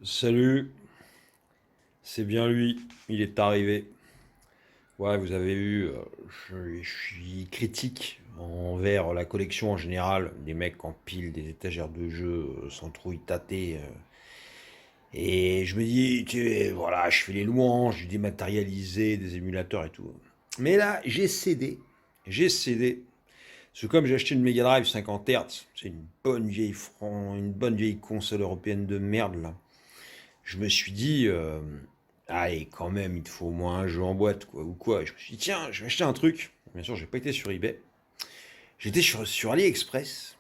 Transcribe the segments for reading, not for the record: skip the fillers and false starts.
Salut, c'est bien lui, il est arrivé. Ouais, vous avez vu, je suis critique envers la collection en général. Des mecs empilent des étagères de jeux sans trop y tâter. Et je me dis, voilà, je fais les louanges du dématérialisé, des émulateurs et tout. Mais là, j'ai cédé. Parce que comme j'ai acheté une Mega Drive 50 Hz, c'est une bonne vieille console européenne de merde là. Je me suis dit, allez, quand même, il te faut au moins un jeu en boîte, quoi, ou quoi. Et je me suis dit, tiens, je vais acheter un truc. Bien sûr, j'ai pas été sur eBay. J'étais sur AliExpress.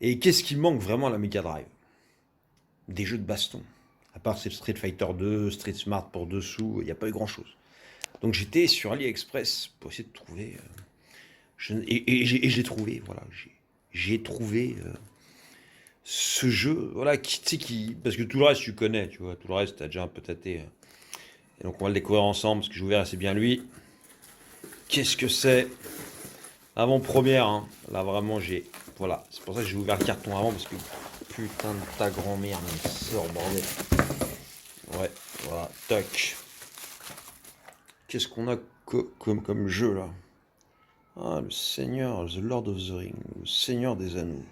Et qu'est-ce qui manque vraiment à la Mega Drive? Des jeux de baston. À part c'est Street Fighter 2, Street Smart pour dessous, il n'y a pas eu grand-chose. Donc j'étais sur AliExpress pour essayer de trouver. Et j'ai trouvé, voilà. J'ai trouvé ce jeu, voilà, parce que tout le reste tu connais, tu vois, tout le reste t'as déjà un peu tâté. Et donc on va le découvrir ensemble parce que j'ai ouvert assez bien lui. Qu'est-ce que c'est? Avant-première, hein. Là vraiment j'ai. Voilà, c'est pour ça que j'ai ouvert le carton avant parce que putain de ta grand-mère, mais sort bordel. Ouais, voilà, tac. Qu'est-ce qu'on a comme jeu là? Ah, le Seigneur, The Lord of the Ring, le Seigneur des Anneaux.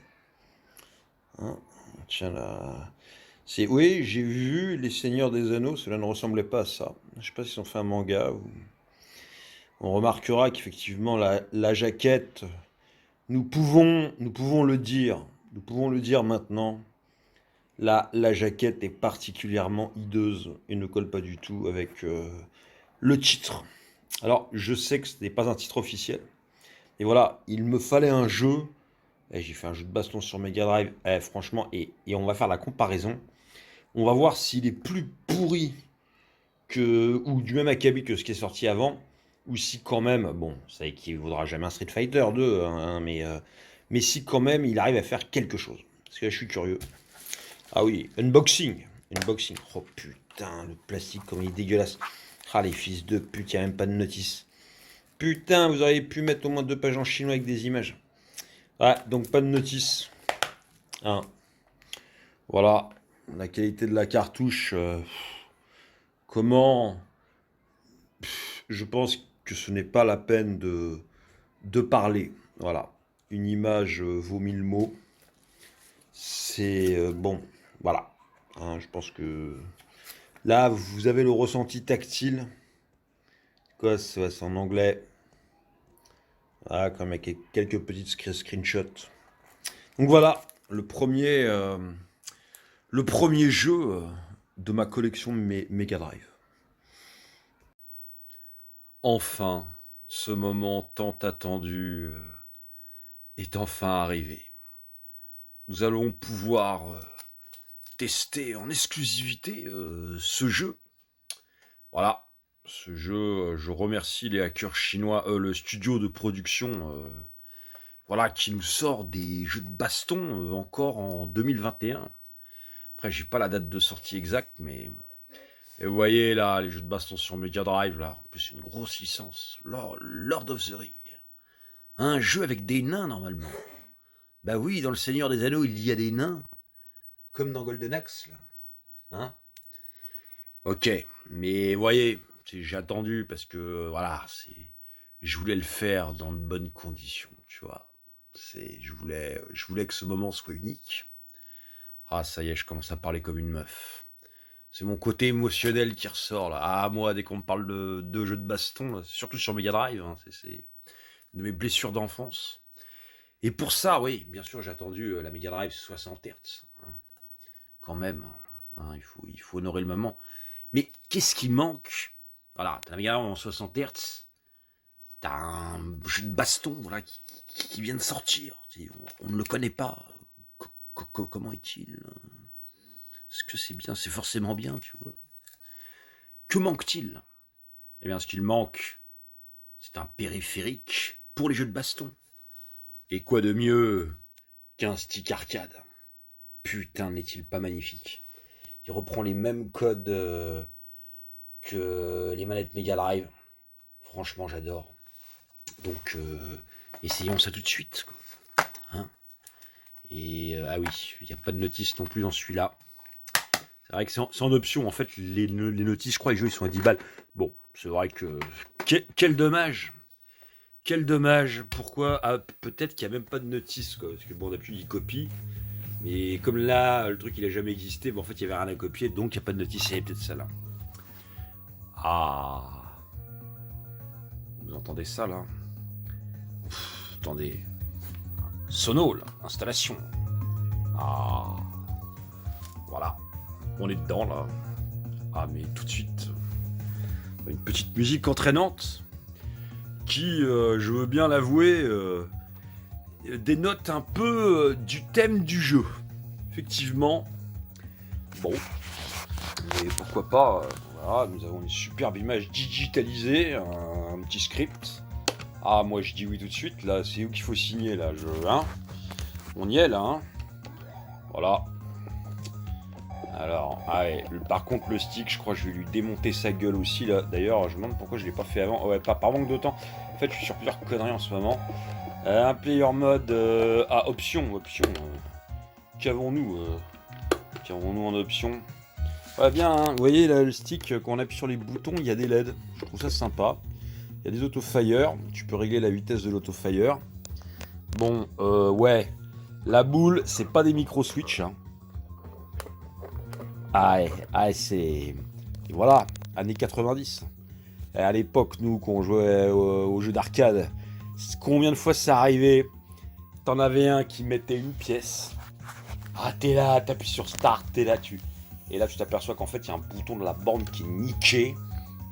Hein, tiens là. Oui, j'ai vu les Seigneurs des Anneaux, cela ne ressemblait pas à ça. Je sais pas s'ils ont fait un manga ou. On remarquera qu'effectivement la jaquette, nous pouvons le dire, nous pouvons le dire maintenant. La jaquette est particulièrement hideuse et ne colle pas du tout avec le titre. Alors, je sais que ce n'est pas un titre officiel. Et voilà, il me fallait un jeu. Et j'ai fait un jeu de baston sur Mega Drive. Franchement, et on va faire la comparaison. On va voir s'il est plus pourri ou du même acabit que ce qui est sorti avant, ou si quand même, bon, ça équivaudra jamais un Street Fighter 2, hein, mais si quand même il arrive à faire quelque chose. Parce que là, je suis curieux. Ah oui, unboxing. Unboxing. Oh putain, le plastique, comme il est dégueulasse. Ah, les fils de pute, il n'y a même pas de notice. Putain, vous auriez pu mettre au moins deux pages en chinois avec des images. Ouais, donc pas de notice. Hein. Voilà, la qualité de la cartouche. Comment Je pense que ce n'est pas la peine de parler. Voilà. Une image vaut mille mots. C'est bon. Voilà. Hein, je pense que là, vous avez le ressenti tactile. Quoi, c'est en anglais. Ah, comme avec quelques petites screenshots. Donc voilà, le premier jeu de ma collection Mega Drive. Enfin, ce moment tant attendu est enfin arrivé. Nous allons pouvoir tester en exclusivité ce jeu. Voilà, ce jeu, je remercie les hackers chinois, le studio de production, voilà, qui nous sort des jeux de baston encore en 2021. Après, j'ai pas la date de sortie exacte, mais et vous voyez là, les jeux de baston sur Mega Drive, là, en plus c'est une grosse licence, Lord of the Ring. Un jeu avec des nains normalement. Bah oui, dans le Seigneur des Anneaux, il y a des nains, comme dans Golden Axe, là. Hein. Ok, mais vous voyez, j'ai attendu parce que voilà, je voulais le faire dans de bonnes conditions, tu vois. Je voulais que ce moment soit unique. Ah, ça y est, je commence à parler comme une meuf. C'est mon côté émotionnel qui ressort là. Ah, moi, dès qu'on me parle de jeux de baston, là, surtout sur Mega Drive, hein, c'est une de mes blessures d'enfance. Et pour ça, oui, bien sûr, j'ai attendu la Mega Drive 60 Hz. Hein, quand même, hein, il faut honorer le moment. Mais qu'est-ce qui manque? Voilà, t'as la Mega Drive en 60 Hz, t'as un jeu de baston voilà, qui vient de sortir. On ne le connaît pas. Comment est-il? Est-ce que c'est bien? C'est forcément bien, tu vois. Que manque-t-il? Eh bien, ce qu'il manque, c'est un périphérique pour les jeux de baston. Et quoi de mieux qu'un stick arcade? Putain, n'est-il pas magnifique? Il reprend les mêmes codes que les manettes Mega Drive. Franchement, j'adore. Donc, essayons ça tout de suite. Quoi. Hein. Et ah oui, il n'y a pas de notice non plus dans celui-là. C'est vrai que c'est en option. En fait, les notices, je crois, les jeux, ils sont à 10 balles. Bon, c'est vrai que... Quel dommage. Quel dommage. Pourquoi? Ah, peut-être qu'il n'y a même pas de notice, quoi. Parce que bon, d'habitude, ils copient. Mais comme là, le truc, il a jamais existé, bon, en fait, il n'y avait rien à copier, donc il n'y a pas de notice. C'est peut-être ça, là. Ah. Vous entendez ça, là? Attendez. Sono, là. Installation. Ah. Voilà. On est dedans, là. Ah, mais tout de suite, une petite musique entraînante qui, je veux bien l'avouer, dénote un peu du thème du jeu. Effectivement. Bon. Mais pourquoi pas. Voilà, nous avons une superbe image digitalisée, un petit script. Ah, moi je dis oui tout de suite, là, c'est où qu'il faut signer, là, hein. On y est, là, hein. Voilà. Alors, ouais, par contre, le stick, je crois que je vais lui démonter sa gueule aussi, là. D'ailleurs, je me demande pourquoi je l'ai pas fait avant. Ouais, pas par manque de temps. En fait, je suis sur plusieurs conneries en ce moment. Un player mode... option. Qu'avons-nous en option? Ouais, bien, hein. Vous voyez, là, le stick, quand on appuie sur les boutons, il y a des LED. Je trouve ça sympa. Il y a des auto-fire. Tu peux régler la vitesse de l'auto-fire. Bon, ouais. La boule, c'est pas des micro-switch, hein. Ah, c'est... Et voilà, années 90. Et à l'époque, nous, quand on jouait aux jeux d'arcade, combien de fois ça arrivait? T'en avais un qui mettait une pièce. Ah, t'es là, t'appuies sur Start, t'es là, Et là, tu t'aperçois qu'en fait, il y a un bouton de la borne qui est niqué.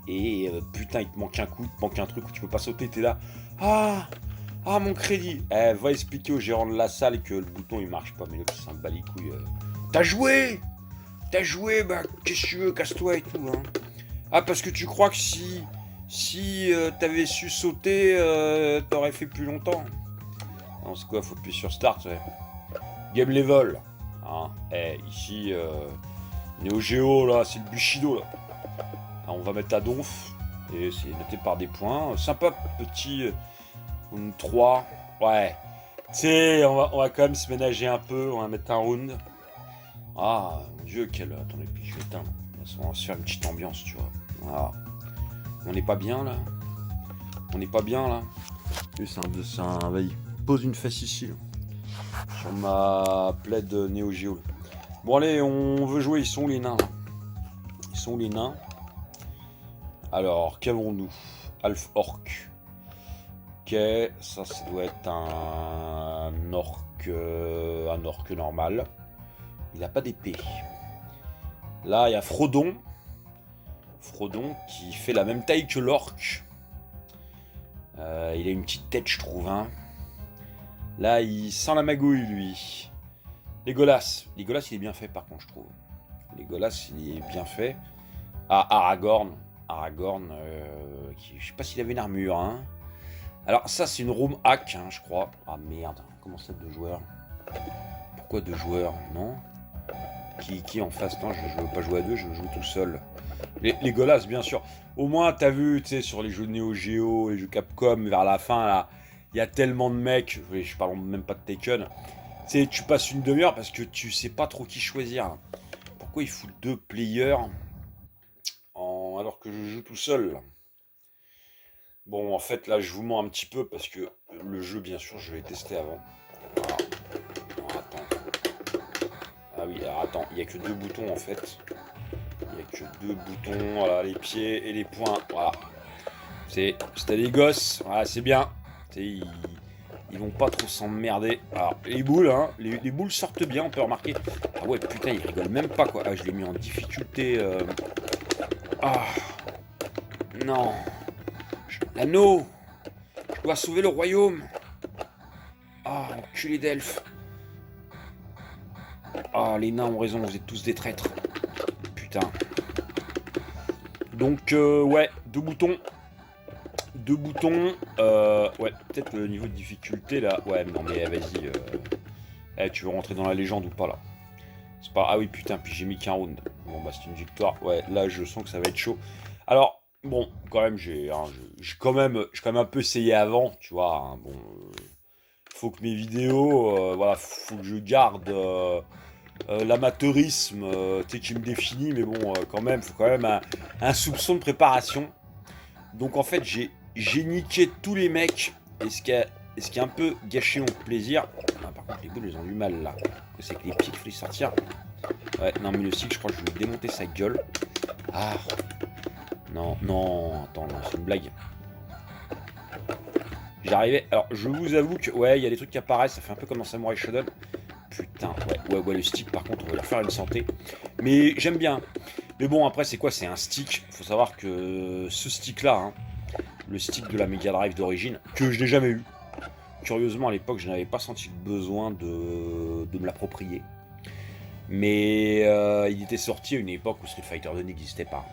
Et putain, il te manque un coup, il te manque un truc où tu peux pas sauter, t'es là. Ah, mon crédit. Va expliquer au gérant de la salle que le bouton, il marche pas. Mais l'autre, il s'en bat les couilles. T'as joué, bah, qu'est-ce que tu veux, casse-toi et tout, hein. Ah, parce que tu crois que si t'avais su sauter, t'aurais fait plus longtemps. Non, c'est quoi, faut appuyer sur Start, ouais. Game level. Hein. Ici, Neo Geo, là, c'est le Bushido, là. Alors, on va mettre la donf. Et c'est noté par des points. Sympa, petit 3. Ouais. Tu sais, on va quand même se ménager un peu. On va mettre un round. Ah, mon dieu, quel... Attendez, puis je vais éteindre. On va se faire une petite ambiance, tu vois. Voilà. On n'est pas bien, là. C'est un... Vas-y, pose une face ici, là. Sur ma plaid Neo Geo. Bon, allez, on veut jouer. Ils sont où, les nains, là? Alors, qu'avons-nous? Half Orc. Ok, ça doit être un orc normal. Il n'a pas d'épée. Là, il y a Frodon. Frodon qui fait la même taille que l'orc. Il a une petite tête, je trouve, hein. Là, il sent la magouille, lui. Legolas, il est bien fait, par contre, je trouve. Legolas, il est bien fait. Ah, Aragorn, je sais pas s'il avait une armure, hein. Alors, ça, c'est une room hack, hein, je crois. Ah, merde, comment ça, 2 joueurs? Pourquoi 2 joueurs? Non. Qui en face? Non, je veux pas jouer à 2, je joue tout seul. Les Golas, bien sûr. Au moins, t'as vu, tu sais, sur les jeux Neo Geo, les jeux Capcom, vers la fin, là, il y a tellement de mecs, je parle même pas de Taken. Tu sais, tu passes une demi-heure parce que tu sais pas trop qui choisir. Pourquoi il fout 2 players alors que je joue tout seul? Bon, en fait, là, je vous mens un petit peu parce que le jeu, bien sûr, je l'ai testé avant. Voilà. Alors, attends. Ah oui, alors attends, il n'y a que 2 boutons, en fait. Il n'y a que 2 boutons, voilà, les pieds et les poings, voilà. C'était les gosses, voilà, c'est bien. Ils vont pas trop s'emmerder. Alors, les boules, hein, les boules sortent bien, on peut remarquer. Ah ouais, putain, ils rigolent même pas, quoi. Ah, je l'ai mis en difficulté. Ah, non. L'anneau. Je dois sauver le royaume. Ah, enculé d'elfes. Ah, les nains ont raison, vous êtes tous des traîtres. Putain. Donc, ouais, 2 boutons. 2 boutons. Ouais, peut-être le niveau de difficulté, là. Ouais, non, mais vas-y. Tu veux rentrer dans la légende ou pas, là? C'est pas... Ah oui, putain, puis j'ai mis qu'un round. Bon, bah, c'est une victoire. Ouais, là, je sens que ça va être chaud. Alors, bon, quand même, j'ai quand même un peu essayé avant, tu vois. Hein, bon, faut que mes vidéos... voilà, faut que je garde... l'amateurisme tu sais, qui me définit, mais bon, quand même, faut quand même un soupçon de préparation. Donc en fait, j'ai niqué tous les mecs, et ce qui a un peu gâché mon plaisir. Ah, par contre, les boules, elles ont du mal là. C'est que les pieds qu'il fallait sortir. Ouais, non, mais le stick, je crois que je vais lui démonter sa gueule. Ah, non, non, attends, non, c'est une blague. J'arrivais. Alors, je vous avoue que, ouais, il y a des trucs qui apparaissent, ça fait un peu comme dans Samurai Shodown. Putain, ouais, le stick, par contre, on va lui refaire une santé. Mais j'aime bien. Mais bon, après, c'est quoi? C'est un stick. Faut savoir que ce stick-là, hein, le stick de la Mega Drive d'origine, que je n'ai jamais eu. Curieusement, à l'époque, je n'avais pas senti le besoin de me l'approprier. Mais il était sorti à une époque où Street Fighter 2 n'existait pas.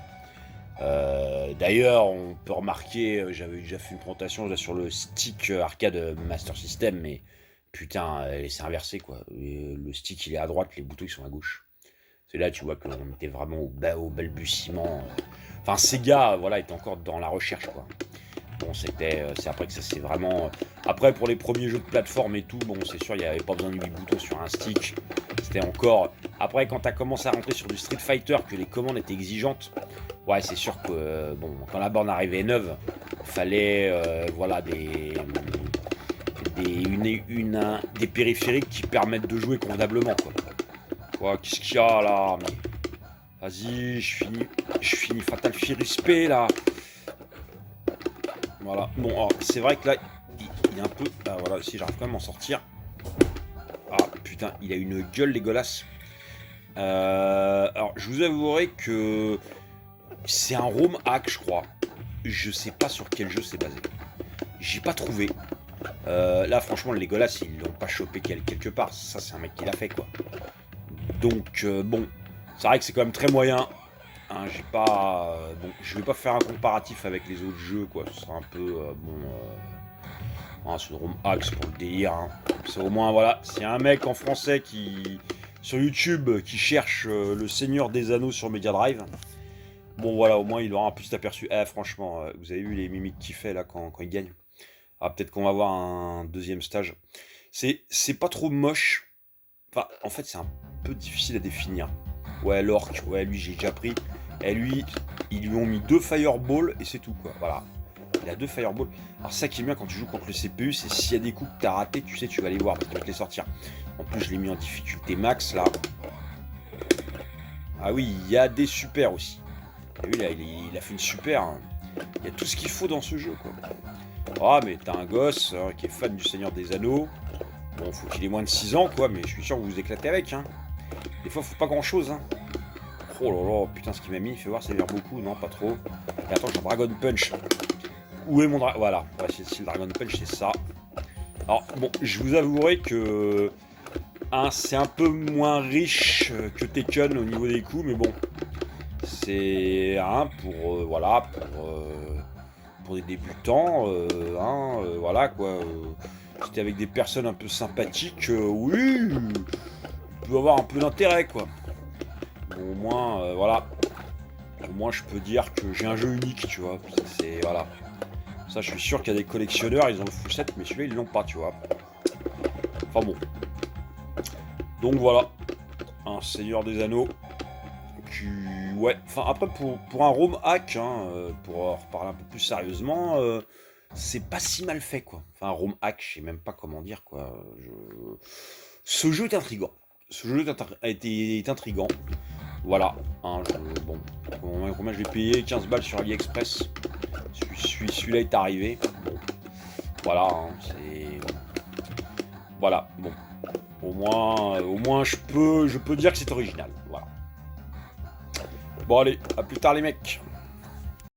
D'ailleurs, on peut remarquer, j'avais déjà fait une présentation là, sur le stick arcade Master System, mais putain, c'est inversé quoi. Le stick il est à droite, les boutons ils sont à gauche. C'est là tu vois qu'on était vraiment au balbutiement. Enfin, Sega, voilà, était encore dans la recherche quoi. Bon, c'est après que ça c'est vraiment. Après, pour les premiers jeux de plateforme et tout, bon, c'est sûr, il n'y avait pas besoin de 8 boutons sur un stick. C'était encore. Après, quand tu as commencé à rentrer sur du Street Fighter, que les commandes étaient exigeantes, ouais, c'est sûr que, bon, quand la borne arrivait neuve, fallait, voilà, des périphériques qui permettent de jouer convenablement, quoi. Quoi, qu'est-ce qu'il y a là? Mais vas-y, je finis Fatal Fury Spé là. Voilà. Bon, alors, c'est vrai que là, il est un peu. Ah, voilà, si j'arrive quand même à en sortir. Ah putain, il a une gueule dégueulasse. Alors, je vous avouerai que c'est un ROM hack, je crois. Je sais pas sur quel jeu c'est basé. J'ai pas trouvé. Là, franchement, le Legolas, ils l'ont pas chopé quelque part. Ça, c'est un mec qui l'a fait, quoi. Donc, bon, c'est vrai que c'est quand même très moyen. Hein, j'ai pas. Bon, je vais pas faire un comparatif avec les autres jeux, quoi. Ce sera un peu. Bon. C'est le ROM hack, c'est pour le délire. Hein. C'est au moins, voilà. S'il y a un mec en français qui. Sur YouTube, qui cherche le Seigneur des Anneaux sur Mega Drive. Bon, voilà, au moins, il aura un petit aperçu. Eh, franchement, vous avez vu les mimiques qu'il fait là quand il gagne. Ah, peut-être qu'on va avoir un deuxième stage. C'est pas trop moche. Enfin, en fait, c'est un peu difficile à définir. Ouais, l'orc, ouais, lui, j'ai déjà pris. Et lui, ils lui ont mis 2 fireballs et c'est tout, quoi. Voilà. Il a 2 fireballs. Alors, ça qui est bien quand tu joues contre le CPU, c'est s'il y a des coups que t'as ratés, tu sais, tu vas les voir parce qu'il va te les sortir. En plus, je l'ai mis en difficulté max, là. Ah oui, il y a des super aussi. T'as vu, là, il a fait une super. Hein. Il y a tout ce qu'il faut dans ce jeu, quoi. Ah, mais t'as un gosse hein, qui est fan du Seigneur des Anneaux. Bon, faut qu'il ait moins de 6 ans, quoi, mais je suis sûr que vous vous éclatez avec, hein. Des fois, faut pas grand-chose, hein. Oh là là, putain, ce qu'il m'a mis, fais voir, ça a l'air beaucoup, non, pas trop. Et attends, j'ai un Dragon Punch. Où est mon Dragon... Voilà, ouais, c'est le Dragon Punch, c'est ça. Alors, bon, je vous avouerai que... Hein, c'est un peu moins riche que Tekken au niveau des coups, mais bon. C'est... Hein, pour... voilà, pour des débutants, voilà, quoi. Si t'es avec des personnes un peu sympathiques, oui, peut avoir un peu d'intérêt, quoi. Bon, au moins, voilà. Au moins, je peux dire que j'ai un jeu unique, tu vois. C'est voilà. Ça, je suis sûr qu'il y a des collectionneurs, ils ont le full set, mais celui-là, ils l'ont pas, tu vois. Enfin bon. Donc voilà. Un Seigneur des Anneaux. Qui... Ouais. Enfin, après, pour un ROM hack, hein, pour reparler un peu plus sérieusement, c'est pas si mal fait, quoi. Enfin, un ROM hack, je sais même pas comment dire, quoi. Ce jeu est intriguant. Ce jeu est intriguant. Voilà. Hein, bon, combien je l'ai payé? 15 balles sur AliExpress. Celui-là est arrivé. Bon. Voilà. Hein, c'est... Voilà. Bon. Au moins je peux dire que c'est original. Voilà. Bon, allez. À plus tard, les mecs.